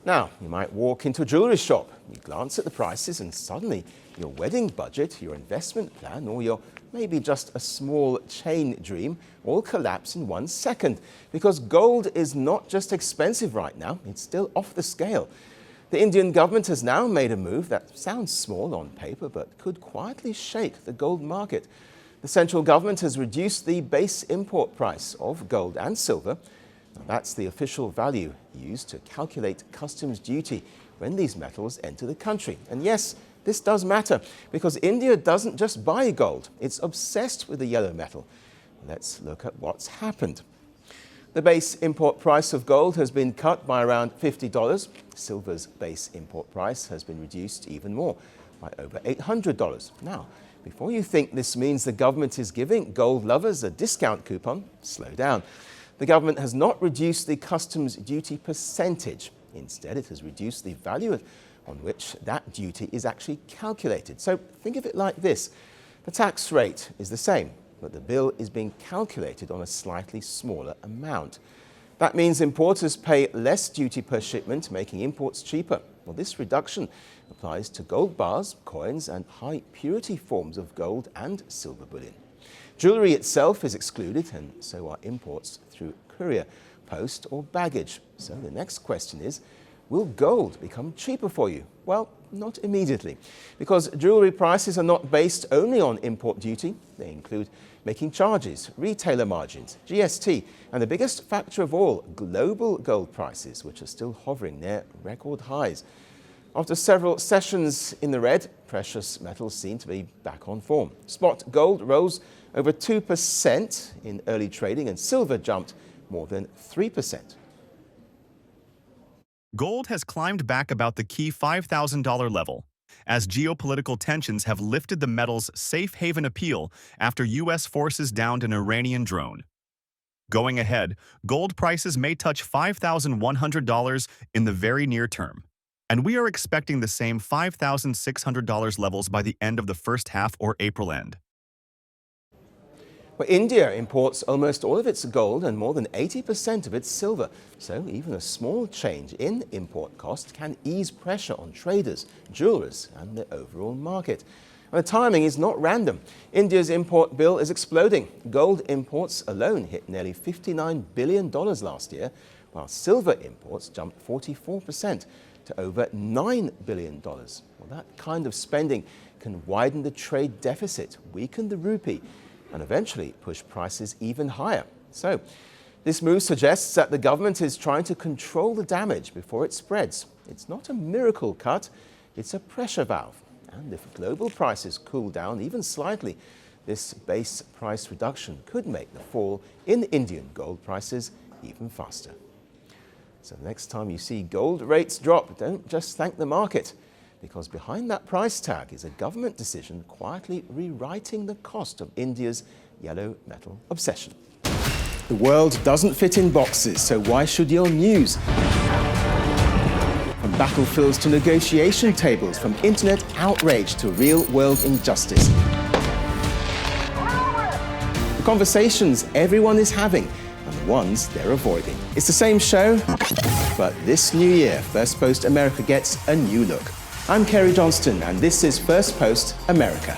Now, you might walk into a jewellery shop, you glance at the prices and suddenly your wedding budget, your investment plan or your maybe just a small chain dream all collapse in 1 second. Because gold is not just expensive right now, it's still off the scale. The Indian government has now made a move that sounds small on paper but could quietly shake the gold market. The central government has reduced the base import price of gold and silver. Now, that's the official value used to calculate customs duty when these metals enter the country. And yes, this does matter because India doesn't just buy gold, it's obsessed with the yellow metal. Let's look at what's happened. The base import price of gold has been cut by around $50. Silver's base import price has been reduced even more, by over $800. Now, before you think this means the government is giving gold lovers a discount coupon, slow down. The government has not reduced the customs duty percentage. Instead, it has reduced the value on which that duty is actually calculated. So think of it like this. The tax rate is the same, but the bill is being calculated on a slightly smaller amount. That means importers pay less duty per shipment, making imports cheaper. Well, this reduction applies to gold bars, coins, and high-purity forms of gold and silver bullion. Jewellery itself is excluded, and so are imports through courier, post, or baggage. So the next question is, will gold become cheaper for you? Well, not immediately, because jewellery prices are not based only on import duty. They include making charges, retailer margins, GST, and the biggest factor of all, global gold prices, which are still hovering near record highs. After several sessions in the red, precious metals seem to be back on form. Spot gold rose over 2% in early trading, and silver jumped more than 3%. Gold has climbed back about the key $5,000 level, as geopolitical tensions have lifted the metal's safe haven appeal after U.S. forces downed an Iranian drone. Going ahead, gold prices may touch $5,100 in the very near term, and we are expecting the same $5,600 levels by the end of the first half or April end. Well, India imports almost all of its gold and more than 80% of its silver. So even a small change in import cost can ease pressure on traders, jewelers, and the overall market. And the timing is not random. India's import bill is exploding. Gold imports alone hit nearly $59 billion last year, while silver imports jumped 44% to over $9 billion. Well, that kind of spending can widen the trade deficit, weaken the rupee, and eventually push prices even higher. So, this move suggests that the government is trying to control the damage before it spreads. It's not a miracle cut, it's a pressure valve. And if global prices cool down even slightly, this base price reduction could make the fall in Indian gold prices even faster. So next time you see gold rates drop, don't just thank the market, because behind that price tag is a government decision quietly rewriting the cost of India's yellow metal obsession. The world doesn't fit in boxes, so why should your news? From battlefields to negotiation tables, from internet outrage to real-world injustice. The conversations everyone is having and the ones they're avoiding. It's the same show, but this new year, Firstpost America gets a new look. I'm Kerry Johnston, and this is Firstpost America.